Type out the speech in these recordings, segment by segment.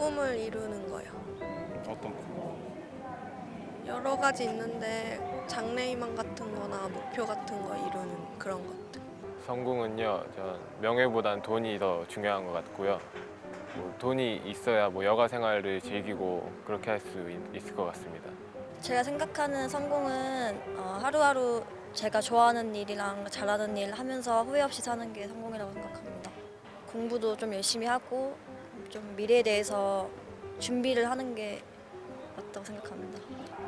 꿈을 이루는 거요. 어떤 꿈? 여러 가지 있는데 장래희망 같은 거나 목표 같은 거 이루는 그런 것들. 성공은요, 전 명예보단 돈이 더 중요한 것 같고요. 돈이 있어야 여가 생활을 즐기고 그렇게 할 수 있을 것 같습니다. 제가 생각하는 성공은 하루하루 제가 좋아하는 일이랑 잘하는 일 하면서 후회 없이 사는 게 성공이라고 생각합니다. 공부도 좀 열심히 하고 좀 미래에 대해서 준비를 하는 게 맞다고 생각합니다.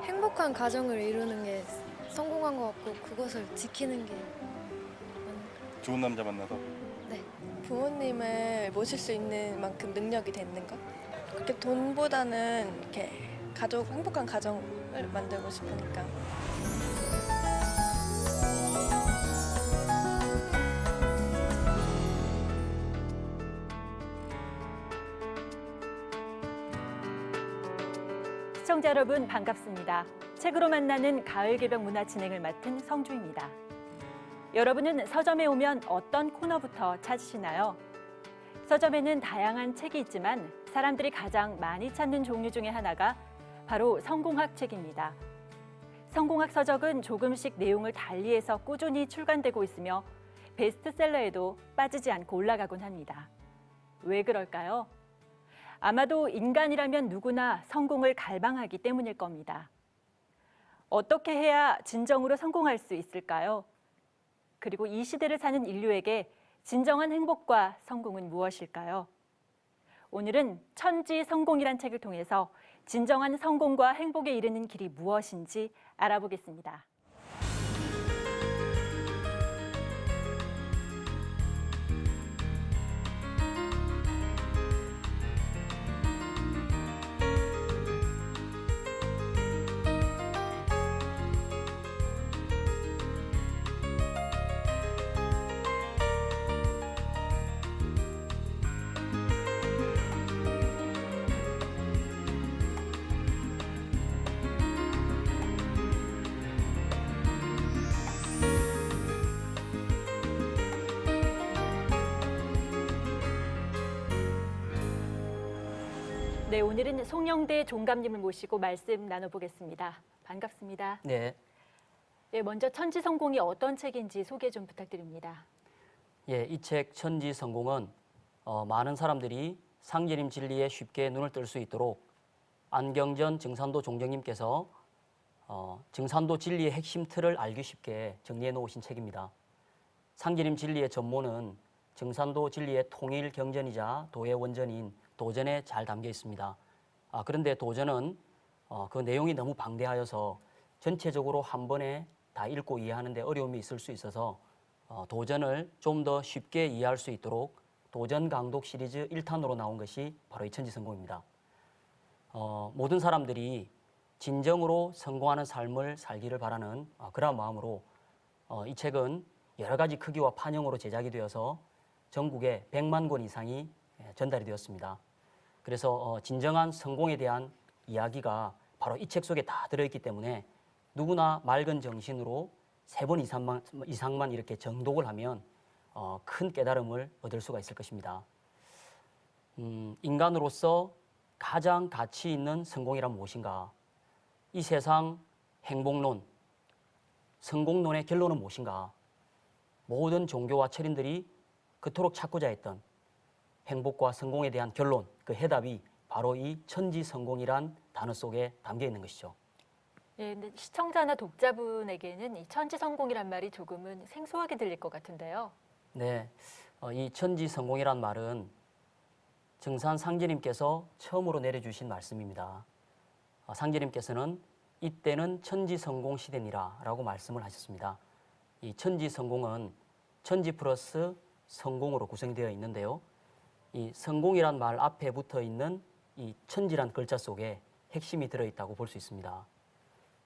행복한 가정을 이루는 게 성공한 것 같고 그것을 지키는 게 좋은 남자 만나서? 네. 부모님을 모실 수 있는 만큼 능력이 되는 것. 그렇게 돈보다는 이렇게 행복한 가정을 만들고 싶으니까. 시청자 여러분 반갑습니다. 책으로 만나는 가을 개병 문화 진행을 맡은 성주입니다. 여러분은 서점에 오면 어떤 코너부터 찾으시나요? 서점에는 다양한 책이 있지만 사람들이 가장 많이 찾는 종류 중에 하나가 바로 성공학 책입니다. 성공학 서적은 조금씩 내용을 달리해서 꾸준히 출간되고 있으며 베스트셀러에도 빠지지 않고 올라가곤 합니다. 왜 그럴까요? 아마도 인간이라면 누구나 성공을 갈망하기 때문일 겁니다. 어떻게 해야 진정으로 성공할 수 있을까요? 그리고 이 시대를 사는 인류에게 진정한 행복과 성공은 무엇일까요? 오늘은 천지성공이란 책을 통해서 진정한 성공과 행복에 이르는 길이 무엇인지 알아보겠습니다. 네, 오늘은 송영대 종감님을 모시고 말씀 나눠보겠습니다. 반갑습니다. 네. 예, 먼저 천지성공이 어떤 책인지 소개 좀 부탁드립니다. 예, 이 책 천지성공은 많은 사람들이 상제림 진리에 쉽게 눈을 뜰 수 있도록 안경전 증산도 종정님께서 증산도 진리의 핵심 틀을 알기 쉽게 정리해 놓으신 책입니다. 상제림 진리의 전모는 증산도 진리의 통일 경전이자 도의 원전인 도전에 잘 담겨 있습니다. 그런데 도전은 그 내용이 너무 방대하여서 전체적으로 한 번에 다 읽고 이해하는 데 어려움이 있을 수 있어서 도전을 좀 더 쉽게 이해할 수 있도록 도전 강독 시리즈 1탄으로 나온 것이 바로 이 천지성공입니다. 모든 사람들이 진정으로 성공하는 삶을 살기를 바라는 그런 마음으로 이 책은 여러 가지 크기와 판형으로 제작이 되어서 전국에 100만 권 이상이 전달이 되었습니다. 그래서 진정한 성공에 대한 이야기가 바로 이 책 속에 다 들어있기 때문에 누구나 맑은 정신으로 3번 이상만 이렇게 정독을 하면 큰 깨달음을 얻을 수가 있을 것입니다. 인간으로서 가장 가치 있는 성공이란 무엇인가? 이 세상 행복론, 성공론의 결론은 무엇인가? 모든 종교와 철인들이 그토록 찾고자 했던 행복과 성공에 대한 결론, 그 해답이 바로 이 천지성공이란 단어 속에 담겨 있는 것이죠. 예, 근데 시청자나 독자분에게는 이 천지성공이란 말이 조금은 생소하게 들릴 것 같은데요. 네, 이 천지성공이란 말은 증산 상제님께서 처음으로 내려주신 말씀입니다. 상제님께서는 이때는 천지성공 시대니라 라고 말씀을 하셨습니다. 이 천지성공은 천지 플러스 성공으로 구성되어 있는데요. 이 성공이란 말 앞에 붙어 있는 이 천지란 글자 속에 핵심이 들어있다고 볼 수 있습니다.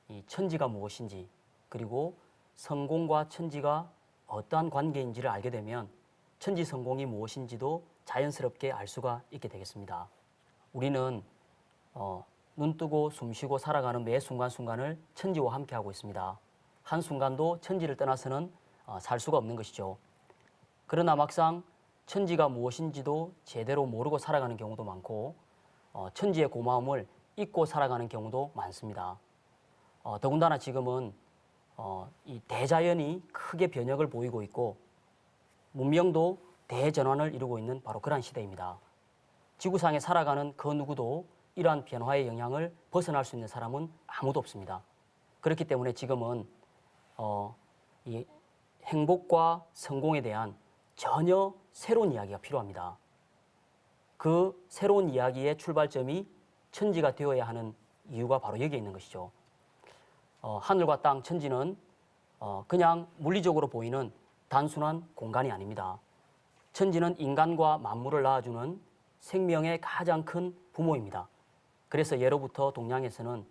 이 천지가 무엇인지 그리고 성공과 천지가 어떠한 관계인지를 알게 되면 천지 성공이 무엇인지도 자연스럽게 알 수가 있게 되겠습니다. 우리는 눈 뜨고 숨 쉬고 살아가는 매 순간순간을 천지와 함께 하고 있습니다. 한순간도 천지를 떠나서는 살 수가 없는 것이죠. 그러나 막상 천지가 무엇인지도 제대로 모르고 살아가는 경우도 많고 천지의 고마움을 잊고 살아가는 경우도 많습니다. 더군다나 지금은 이 대자연이 크게 변혁을 보이고 있고 문명도 대전환을 이루고 있는 바로 그런 시대입니다. 지구상에 살아가는 그 누구도 이러한 변화의 영향을 벗어날 수 있는 사람은 아무도 없습니다. 그렇기 때문에 지금은 이 행복과 성공에 대한 전혀 새로운 이야기가 필요합니다. 그 새로운 이야기의 출발점이 천지가 되어야 하는 이유가 바로 여기에 있는 것이죠. 하늘과 땅, 천지는 그냥 물리적으로 보이는 단순한 공간이 아닙니다. 천지는 인간과 만물을 낳아주는 생명의 가장 큰 부모입니다. 그래서 예로부터 동양에서는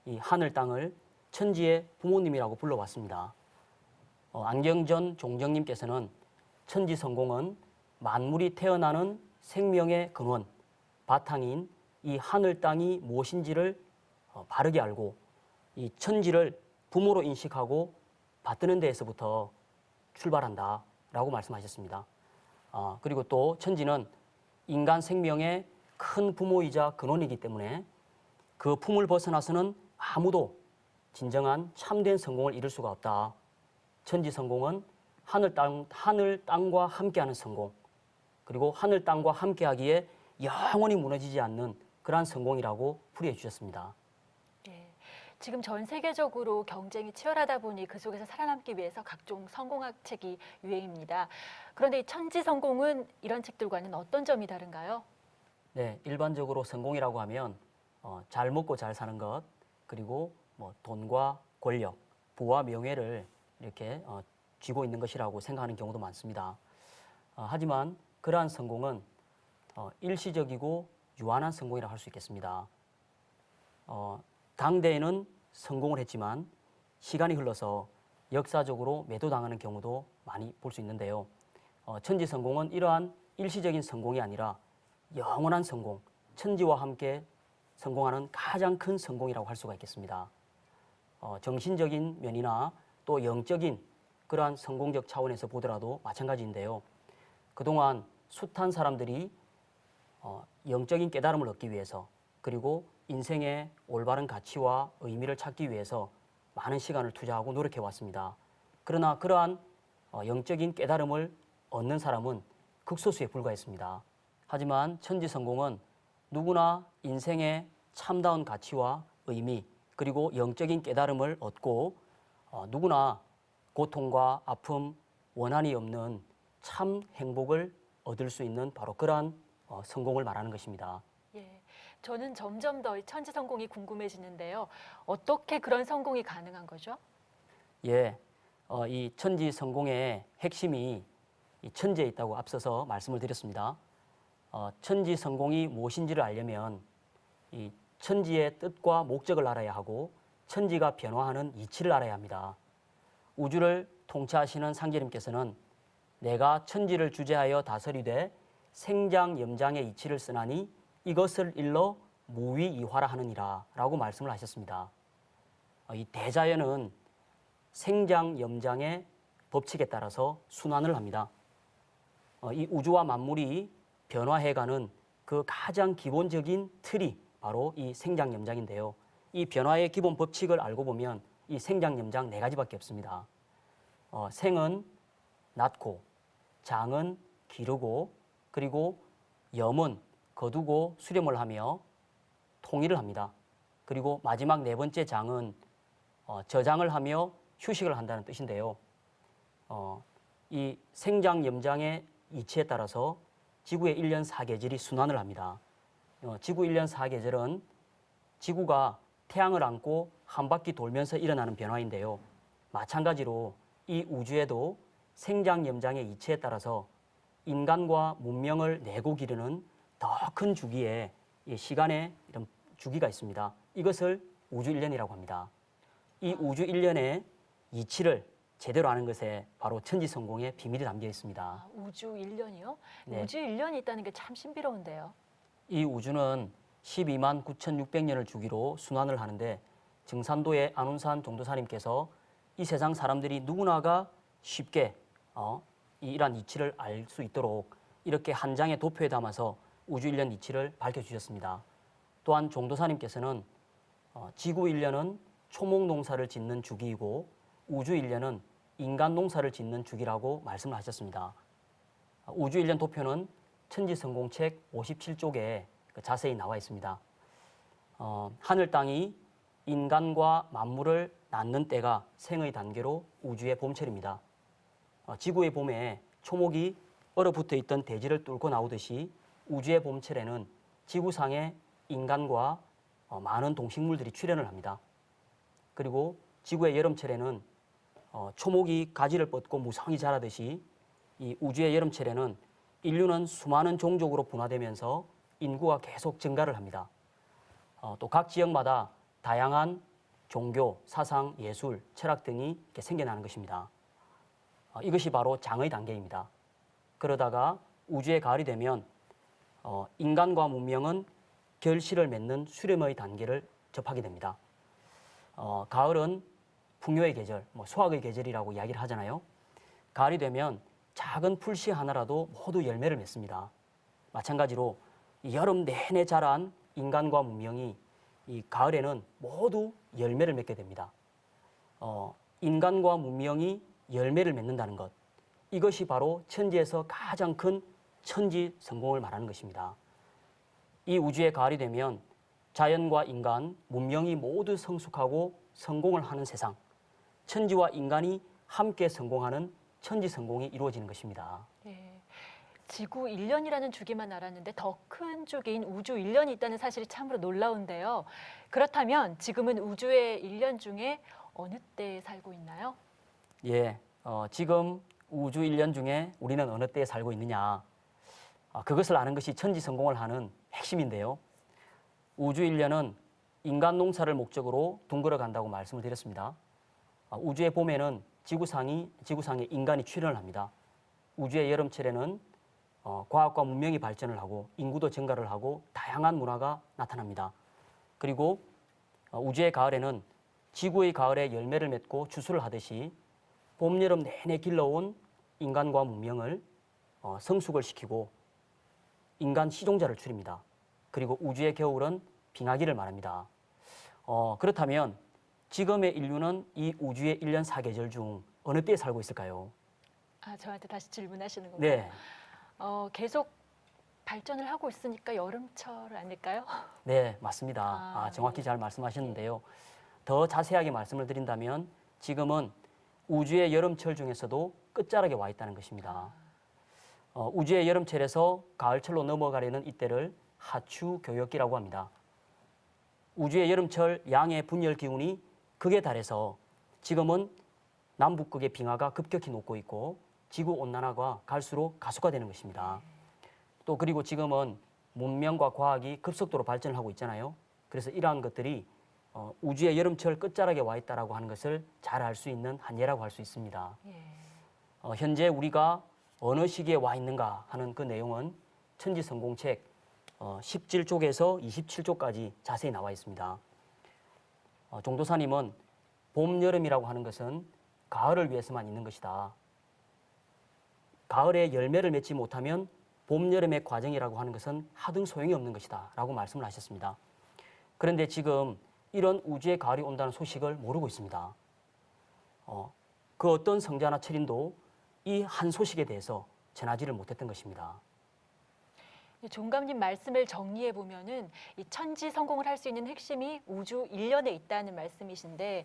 이 하늘 땅을 천지의 부모님이라고 불러왔습니다. 안경전 종정님께서는 천지성공은 만물이 태어나는 생명의 근원, 바탕인 이 하늘 땅이 무엇인지를 바르게 알고 이 천지를 부모로 인식하고 받드는 데에서부터 출발한다라고 말씀하셨습니다. 그리고 또 천지는 인간 생명의 큰 부모이자 근원이기 때문에 그 품을 벗어나서는 아무도 진정한 참된 성공을 이룰 수가 없다. 천지 성공은 하늘 땅과 함께하는 성공, 그리고 하늘 땅과 함께하기에 영원히 무너지지 않는 그러한 성공이라고 풀이해 주셨습니다. 네, 지금 전 세계적으로 경쟁이 치열하다 보니 그 속에서 살아남기 위해서 각종 성공학 책이 유행입니다. 그런데 이 천지 성공은 이런 책들과는 어떤 점이 다른가요? 네, 일반적으로 성공이라고 하면 잘 먹고 잘 사는 것, 그리고 뭐 돈과 권력, 부와 명예를 이렇게 쥐고 있는 것이라고 생각하는 경우도 많습니다. 하지만 그러한 성공은 일시적이고 유한한 성공이라고 할 수 있겠습니다. 당대에는 성공을 했지만 시간이 흘러서 역사적으로 매도당하는 경우도 많이 볼 수 있는데요. 천지 성공은 이러한 일시적인 성공이 아니라 영원한 성공, 천지와 함께 성공하는 가장 큰 성공이라고 할 수가 있겠습니다. 정신적인 면이나 또 영적인 그러한 성공적 차원에서 보더라도 마찬가지인데요. 그동안 숱한 사람들이 영적인 깨달음을 얻기 위해서, 그리고 인생의 올바른 가치와 의미를 찾기 위해서 많은 시간을 투자하고 노력해 왔습니다. 그러나 그러한 영적인 깨달음을 얻는 사람은 극소수에 불과했습니다. 하지만 천지 성공은 누구나 인생의 참다운 가치와 의미, 그리고 영적인 깨달음을 얻고 누구나 고통과 아픔, 원한이 없는 참 행복을 얻을 수 있는 바로 그러한 성공을 말하는 것입니다. 예, 저는 점점 더 이 천지 성공이 궁금해지는데요. 어떻게 그런 성공이 가능한 거죠? 예, 이 천지 성공의 핵심이 이 천지에 있다고 앞서서 말씀을 드렸습니다. 천지 성공이 무엇인지를 알려면 이 천지의 뜻과 목적을 알아야 하고 천지가 변화하는 이치를 알아야 합니다. 우주를 통치하시는 상제님께서는 내가 천지를 주재하여 다스리되 생장염장의 이치를 쓰나니 이것을 일러 무위이화라 하느니라 라고 말씀을 하셨습니다. 이 대자연은 생장염장의 법칙에 따라서 순환을 합니다. 이 우주와 만물이 변화해가는 그 가장 기본적인 틀이 바로 이 생장염장인데요. 이 변화의 기본 법칙을 알고 보면 이 생장염장 4가지밖에 없습니다. 생은 낳고, 장은 기르고, 그리고 염은 거두고 수렴을 하며 통일을 합니다. 그리고 마지막 4번째 장은 저장을 하며 휴식을 한다는 뜻인데요. 이 생장염장의 이치에 따라서 지구의 1년 4계절이 순환을 합니다. 지구 1년 4계절은 지구가 태양을 안고 한 바퀴 돌면서 일어나는 변화인데요. 마찬가지로 이 우주에도 생장염장의 이치에 따라서 인간과 문명을 내고 기르는 더 큰 주기의 시간의 이런 주기가 있습니다. 이것을 우주 1년이라고 합니다. 이 우주 1년의 이치를 제대로 아는 것에 바로 천지 성공의 비밀이 담겨 있습니다. 우주 1년이요? 네. 우주 1년이 있다는 게 참 신비로운데요. 이 우주는 12만 9,600년을 주기로 순환을 하는데 증산도의 안운산 종도사님께서 이 세상 사람들이 누구나가 쉽게 이러한 이치를 알 수 있도록 이렇게 한 장의 도표에 담아서 우주 1년 이치를 밝혀주셨습니다. 또한 종도사님께서는 지구 일년은 초목 농사를 짓는 주기이고 우주 일년은 인간 농사를 짓는 주기라고 말씀을 하셨습니다. 우주 일년 도표는 천지성공책 57쪽에 자세히 나와 있습니다. 하늘 땅이 인간과 만물을 낳는 때가 생의 단계로 우주의 봄철입니다. 지구의 봄에 초목이 얼어붙어 있던 대지를 뚫고 나오듯이 우주의 봄철에는 지구상에 인간과 많은 동식물들이 출현을 합니다. 그리고 지구의 여름철에는 초목이 가지를 뻗고 무성히 자라듯이 이 우주의 여름철에는 인류는 수많은 종족으로 분화되면서 인구가 계속 증가를 합니다. 또 각 지역마다 다양한 종교, 사상, 예술, 철학 등이 이렇게 생겨나는 것입니다. 이것이 바로 장의 단계입니다. 그러다가 우주의 가을이 되면 인간과 문명은 결실을 맺는 수렴의 단계를 접하게 됩니다. 가을은 풍요의 계절, 수확의 계절이라고 이야기를 하잖아요. 가을이 되면 작은 풀씨 하나라도 모두 열매를 맺습니다. 마찬가지로 여름 내내 자란 인간과 문명이 이 가을에는 모두 열매를 맺게 됩니다. 인간과 문명이 열매를 맺는다는 것, 이것이 바로 천지에서 가장 큰 천지 성공을 말하는 것입니다. 이 우주의 가을이 되면 자연과 인간, 문명이 모두 성숙하고 성공을 하는 세상, 천지와 인간이 함께 성공하는 천지 성공이 이루어지는 것입니다. 예. 지구 1년이라는 주기만 알았는데 더 큰 주기인 우주 1년이 있다는 사실이 참으로 놀라운데요. 그렇다면 지금은 우주의 1년 중에 어느 때에 살고 있나요? 예, 지금 우주 1년 중에 우리는 어느 때에 살고 있느냐, 그것을 아는 것이 천지 성공을 하는 핵심인데요. 우주 1년은 인간 농사를 목적으로 둥글어 간다고 말씀을 드렸습니다. 우주의 봄에는 지구상에 인간이 출현을 합니다. 우주의 여름철에는 과학과 문명이 발전을 하고 인구도 증가를 하고 다양한 문화가 나타납니다. 그리고 우주의 가을에는 지구의 가을에 열매를 맺고 추수를 하듯이 봄, 여름 내내 길러온 인간과 문명을 성숙을 시키고 인간 시종자를 추립니다. 그리고 우주의 겨울은 빙하기를 말합니다. 그렇다면 지금의 인류는 이 우주의 1년 4계절 중 어느 때에 살고 있을까요? 저한테 다시 질문하시는 건가요? 네. 계속 발전을 하고 있으니까 여름철 아닐까요? 네, 맞습니다. 정확히 잘 말씀하셨는데요. 더 자세하게 말씀을 드린다면 지금은 우주의 여름철 중에서도 끝자락에 와 있다는 것입니다. 우주의 여름철에서 가을철로 넘어가려는 이때를 하추교역기라고 합니다. 우주의 여름철 양의 분열 기운이 극에 달해서 지금은 남북극의 빙하가 급격히 녹고 있고 지구온난화가 갈수록 가속화되는 것입니다. 또 그리고 지금은 문명과 과학이 급속도로 발전을 하고 있잖아요. 그래서 이러한 것들이 우주의 여름철 끝자락에 와 있다라고 하는 것을 잘 알 수 있는 한 예라고 할 수 있습니다. 현재 우리가 어느 시기에 와 있는가 하는 그 내용은 천지성공책 17쪽에서 27쪽까지 자세히 나와 있습니다. 종도사님은 봄, 여름이라고 하는 것은 가을을 위해서만 있는 것이다. 가을에 열매를 맺지 못하면 봄, 여름의 과정이라고 하는 것은 하등 소용이 없는 것이다 라고 말씀을 하셨습니다. 그런데 지금 이런 우주의 가을이 온다는 소식을 모르고 있습니다. 그 어떤 성자나 철인도 이 한 소식에 대해서 전하지를 못했던 것입니다. 종감님 말씀을 정리해 보면은 이 천지 성공을 할 수 있는 핵심이 우주 1년에 있다는 말씀이신데,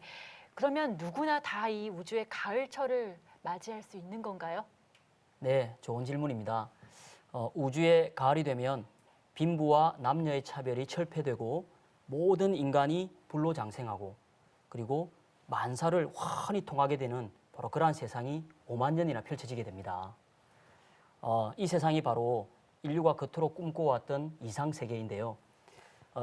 그러면 누구나 다 이 우주의 가을철을 맞이할 수 있는 건가요? 네, 좋은 질문입니다. 우주의 가을이 되면 빈부와 남녀의 차별이 철폐되고 모든 인간이 불로장생하고 그리고 만사를 환히 통하게 되는 바로 그러한 세상이 5만 년이나 펼쳐지게 됩니다. 이 세상이 바로 인류가 그토록 꿈꿔왔던 이상세계인데요.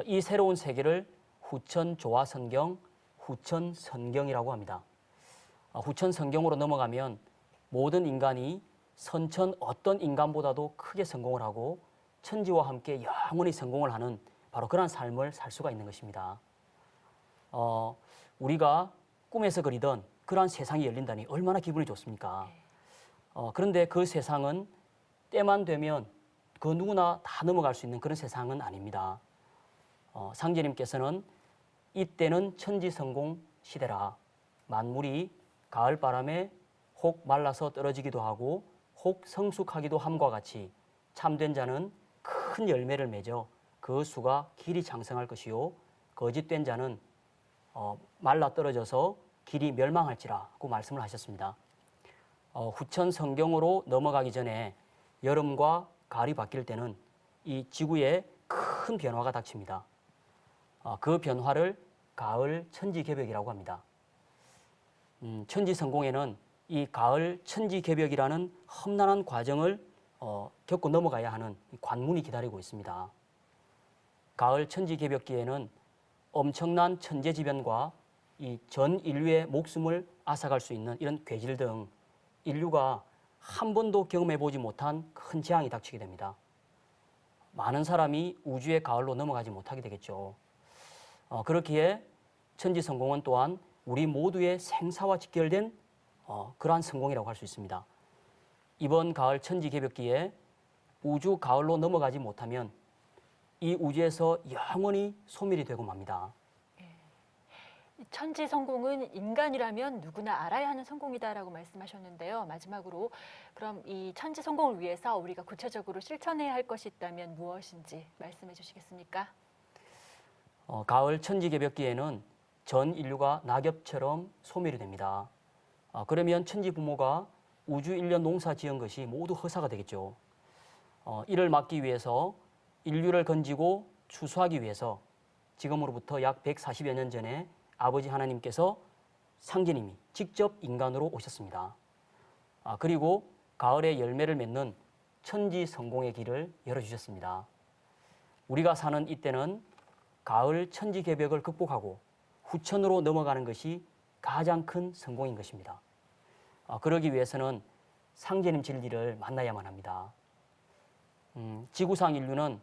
이 새로운 세계를 후천조화선경, 후천선경이라고 합니다. 후천선경으로 넘어가면 모든 인간이 선천 어떤 인간보다도 크게 성공을 하고 천지와 함께 영원히 성공을 하는 바로 그런 삶을 살 수가 있는 것입니다. 우리가 꿈에서 그리던 그러한 세상이 열린다니 얼마나 기분이 좋습니까? 그런데 그 세상은 때만 되면 그 누구나 다 넘어갈 수 있는 그런 세상은 아닙니다. 상제님께서는 이때는 천지성공 시대라. 만물이 가을바람에 혹 말라서 떨어지기도 하고 혹 성숙하기도 함과 같이 참된 자는 큰 열매를 맺어 그 수가 길이 장성할 것이요 거짓된 자는 말라 떨어져서 길이 멸망할지라고 말씀을 하셨습니다. 후천 성경으로 넘어가기 전에 여름과 가을이 바뀔 때는 이 지구에 큰 변화가 닥칩니다. 그 변화를 가을 천지개벽이라고 합니다. 천지성공에는 이 가을 천지개벽이라는 험난한 과정을 겪고 넘어가야 하는 관문이 기다리고 있습니다. 가을 천지개벽기에는 엄청난 천재지변과 이 전 인류의 목숨을 앗아갈 수 있는 이런 괴질 등 인류가 한 번도 경험해보지 못한 큰 재앙이 닥치게 됩니다. 많은 사람이 우주의 가을로 넘어가지 못하게 되겠죠. 그렇기에 천지성공은 또한 우리 모두의 생사와 직결된 그러한 성공이라고 할 수 있습니다. 이번 가을 천지개벽기에 우주 가을로 넘어가지 못하면 이 우주에서 영원히 소멸이 되고 맙니다. 천지 성공은 인간이라면 누구나 알아야 하는 성공이다라고 말씀하셨는데요. 마지막으로 그럼 이 천지 성공을 위해서 우리가 구체적으로 실천해야 할 것이 있다면 무엇인지 말씀해 주시겠습니까? 가을 천지개벽기에는 전 인류가 낙엽처럼 소멸이 됩니다. 그러면 천지 부모가 우주 일련 농사 지은 것이 모두 허사가 되겠죠. 이를 막기 위해서 인류를 건지고 추수하기 위해서 지금으로부터 약 140여 년 전에 아버지 하나님께서 상제님이 직접 인간으로 오셨습니다. 그리고 가을에 열매를 맺는 천지 성공의 길을 열어주셨습니다. 우리가 사는 이때는 가을 천지개벽을 극복하고 후천으로 넘어가는 것이 가장 큰 성공인 것입니다. 그러기 위해서는 상제님 진리를 만나야만 합니다. 지구상 인류는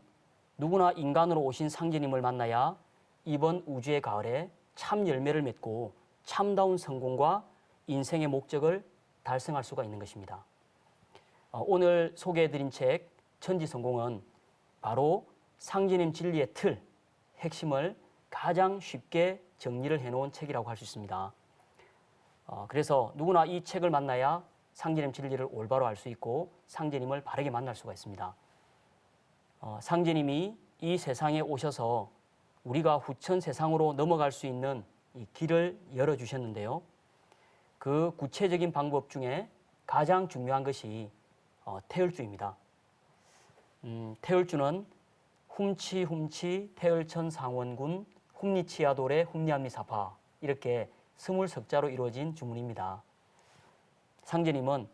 누구나 인간으로 오신 상제님을 만나야 이번 우주의 가을에 참 열매를 맺고 참다운 성공과 인생의 목적을 달성할 수가 있는 것입니다. 오늘 소개해드린 책 천지성공은 바로 상제님 진리의 틀, 핵심을 가장 쉽게 정리를 해놓은 책이라고 할 수 있습니다. 그래서 누구나 이 책을 만나야 상제님 진리를 올바로 알 수 있고 상제님을 바르게 만날 수가 있습니다. 상제님이 이 세상에 오셔서 우리가 후천 세상으로 넘어갈 수 있는 이 길을 열어주셨는데요. 그 구체적인 방법 중에 가장 중요한 것이 태을주입니다. 태을주는 훔치 태을천 상원군 훔리치아돌의 훔리암리사파 이렇게 20석자로 이루어진 주문입니다. 상제님은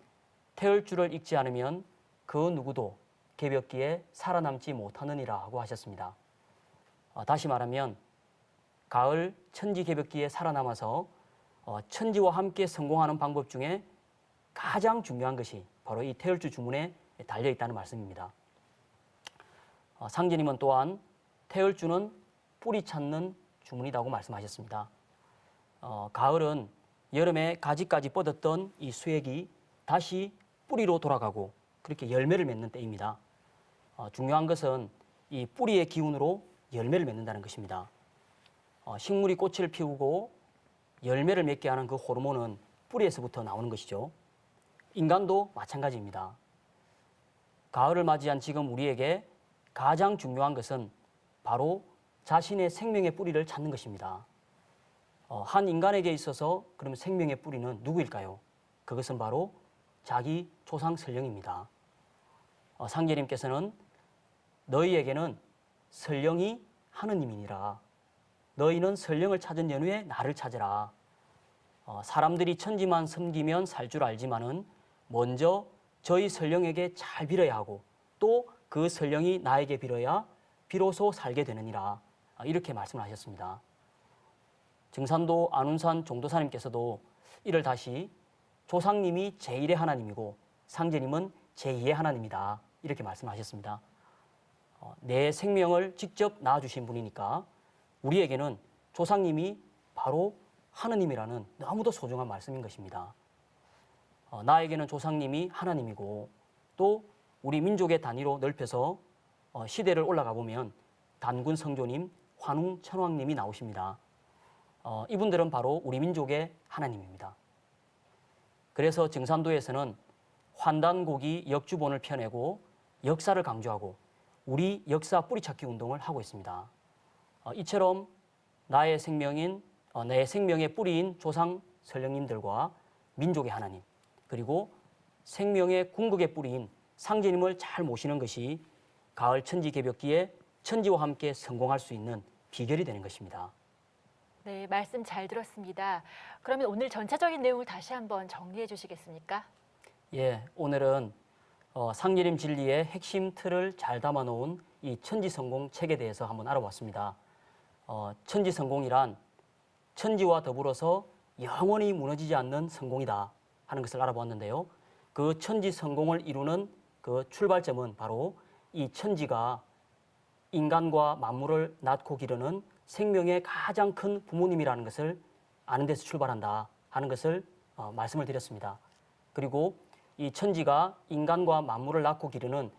태을주를 읽지 않으면 그 누구도 개벽기에 살아남지 못하느니라고 하셨습니다. 다시 말하면 가을 천지개벽기에 살아남아서 천지와 함께 성공하는 방법 중에 가장 중요한 것이 바로 이 태을주 주문에 달려있다는 말씀입니다. 상제님은 또한 태을주는 뿌리 찾는 주문이라고 말씀하셨습니다. 가을은 여름에 가지까지 뻗었던 이 수액이 다시 뿌리로 돌아가고 그렇게 열매를 맺는 때입니다. 중요한 것은 이 뿌리의 기운으로 열매를 맺는다는 것입니다. 식물이 꽃을 피우고 열매를 맺게 하는 그 호르몬은 뿌리에서부터 나오는 것이죠. 인간도 마찬가지입니다. 가을을 맞이한 지금 우리에게 가장 중요한 것은 바로 자신의 생명의 뿌리를 찾는 것입니다. 한 인간에게 있어서 그러면 생명의 뿌리는 누구일까요? 그것은 바로 자기 조상 설령입니다. 상제님께서는 너희에게는 설령이 하느님이니라. 너희는 설령을 찾은 연후에 나를 찾으라. 사람들이 천지만 섬기면 살 줄 알지만은 먼저 저희 설령에게 잘 빌어야 하고 또 그 설령이 나에게 빌어야 비로소 살게 되느니라. 이렇게 말씀을 하셨습니다. 증산도 안운산 종도사님께서도 이를 다시 조상님이 제1의 하나님이고 상제님은 제2의 하나님이다. 이렇게 말씀하셨습니다. 내 생명을 직접 낳아주신 분이니까 우리에게는 조상님이 바로 하느님이라는 너무도 소중한 말씀인 것입니다. 나에게는 조상님이 하나님이고 또 우리 민족의 단위로 넓혀서 시대를 올라가 보면 단군 성조님, 환웅천왕님이 나오십니다. 이분들은 바로 우리 민족의 하나님입니다. 그래서 증산도에서는 환단고기 역주본을 펴내고 역사를 강조하고 우리 역사 뿌리찾기 운동을 하고 있습니다. 이처럼 나의 생명의 뿌리인 조상 선령님들과 민족의 하나님, 그리고 생명의 궁극의 뿌리인 상제님을 잘 모시는 것이 가을 천지 개벽기에 천지와 함께 성공할 수 있는 비결이 되는 것입니다. 네, 말씀 잘 들었습니다. 그러면 오늘 전체적인 내용을 다시 한번 정리해 주시겠습니까? 예, 오늘은 상예림 진리의 핵심 틀을 잘 담아놓은 이 천지성공 책에 대해서 한번 알아봤습니다. 천지성공이란 천지와 더불어서 영원히 무너지지 않는 성공이다 하는 것을 알아보았는데요. 그 천지성공을 이루는 그 출발점은 바로 이 천지가 인간과 만물을 낳고 기르는 생명의 가장 큰 부모님이라는 것을 아는 데서 출발한다 하는 것을 말씀을 드렸습니다. 그리고 이 천지가 인간과 만물을 낳고 기르는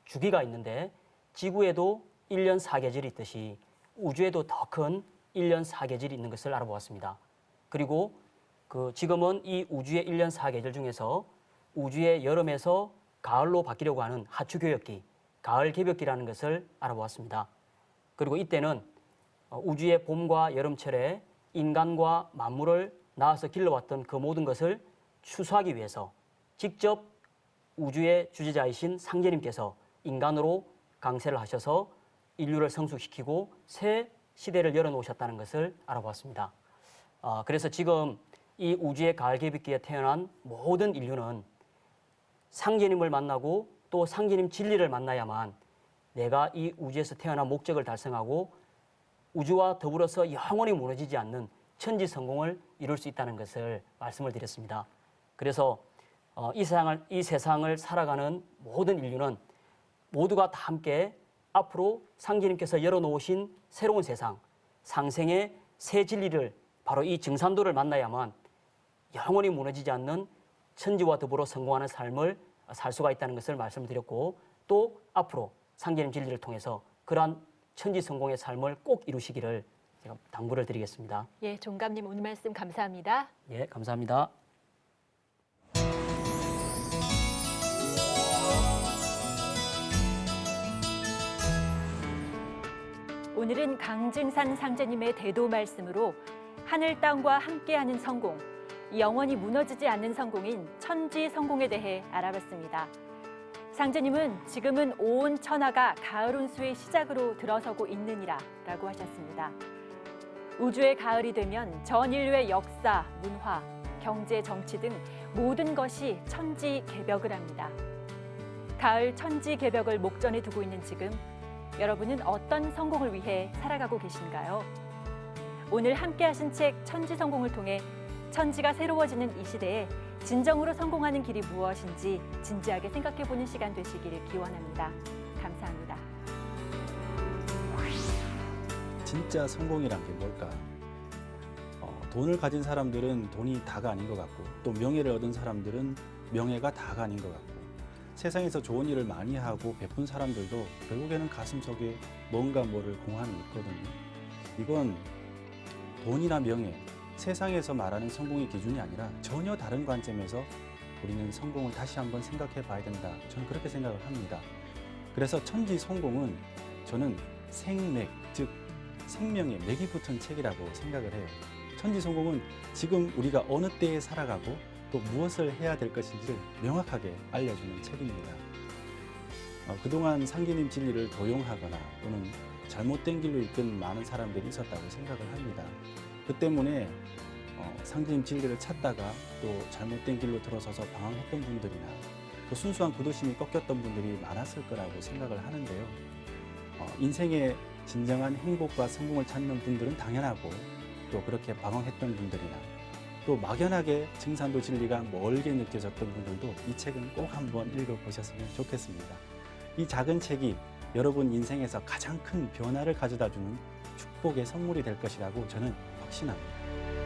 주기가 있는데 지구에도 1년 4계절이 있듯이 우주에도 더 큰 1년 4계절이 있는 것을 알아보았습니다. 그리고 지금은 이 우주의 1년 4계절 중에서 우주의 여름에서 가을로 바뀌려고 하는 하추교역기, 가을 개벽기라는 것을 알아보았습니다. 그리고 이때는 우주의 봄과 여름철에 인간과 만물을 낳아서 길러왔던 그 모든 것을 추수하기 위해서 직접 우주의 주재자이신 상제님께서 인간으로 강세를 하셔서 인류를 성숙시키고 새 시대를 열어놓으셨다는 것을 알아보았습니다. 그래서 지금 이 우주의 가을 개벽기에 태어난 모든 인류는 상제님을 만나고 또 상제님 진리를 만나야만 내가 이 우주에서 태어난 목적을 달성하고 우주와 더불어서 영원히 무너지지 않는 천지 성공을 이룰 수 있다는 것을 말씀을 드렸습니다. 그래서 이 세상을 살아가는 모든 인류는 모두가 다 함께 앞으로 상제님께서 열어놓으신 새로운 세상, 상생의 새 진리를 바로 이 증산도를 만나야만 영원히 무너지지 않는 천지와 더불어 성공하는 삶을 살 수가 있다는 것을 말씀드렸고 또 앞으로 상제님 진리를 통해서 그러한 천지 성공의 삶을 꼭 이루시기를 제가 당부를 드리겠습니다. 예, 종감님 오늘 말씀 감사합니다. 예, 감사합니다. 오늘은 강증산 상제님의 대도 말씀으로 하늘 땅과 함께하는 성공, 영원히 무너지지 않는 성공인 천지 성공에 대해 알아봤습니다. 상제님은 지금은 온 천하가 가을 운수의 시작으로 들어서고 있느니라 라고 하셨습니다. 우주의 가을이 되면 전 인류의 역사, 문화, 경제, 정치 등 모든 것이 천지 개벽을 합니다. 가을 천지 개벽을 목전에 두고 있는 지금 여러분은 어떤 성공을 위해 살아가고 계신가요? 오늘 함께 하신 책 천지 성공을 통해 천지가 새로워지는 이 시대에 진정으로 성공하는 길이 무엇인지 진지하게 생각해보는 시간 되시기를 기원합니다. 감사합니다. 진짜 성공이란 게 뭘까? 돈을 가진 사람들은 돈이 다가 아닌 것 같고 또 명예를 얻은 사람들은 명예가 다가 아닌 것 같고 세상에서 좋은 일을 많이 하고 베푼 사람들도 결국에는 가슴속에 뭔가 뭐를 공함이 있거든요. 이건 돈이나 명예, 세상에서 말하는 성공의 기준이 아니라 전혀 다른 관점에서 우리는 성공을 다시 한번 생각해 봐야 된다. 저는 그렇게 생각을 합니다. 그래서 천지 성공은 저는 생맥, 즉 생명의 맥이 붙은 책이라고 생각을 해요. 천지 성공은 지금 우리가 어느 때에 살아가고 또 무엇을 해야 될 것인지를 명확하게 알려주는 책입니다. 그동안 상제님 진리를 도용하거나 또는 잘못된 길로 이끈 많은 사람들이 있었다고 생각을 합니다. 그 때문에 상제님 진리를 찾다가 또 잘못된 길로 들어서서 방황했던 분들이나 또 순수한 구도심이 꺾였던 분들이 많았을 거라고 생각을 하는데요. 인생의 진정한 행복과 성공을 찾는 분들은 당연하고 또 그렇게 방황했던 분들이나 또 막연하게 증산도 진리가 멀게 느껴졌던 분들도 이 책은 꼭 한번 읽어보셨으면 좋겠습니다. 이 작은 책이 여러분 인생에서 가장 큰 변화를 가져다주는 축복의 선물이 될 것이라고 저는 확신합니다.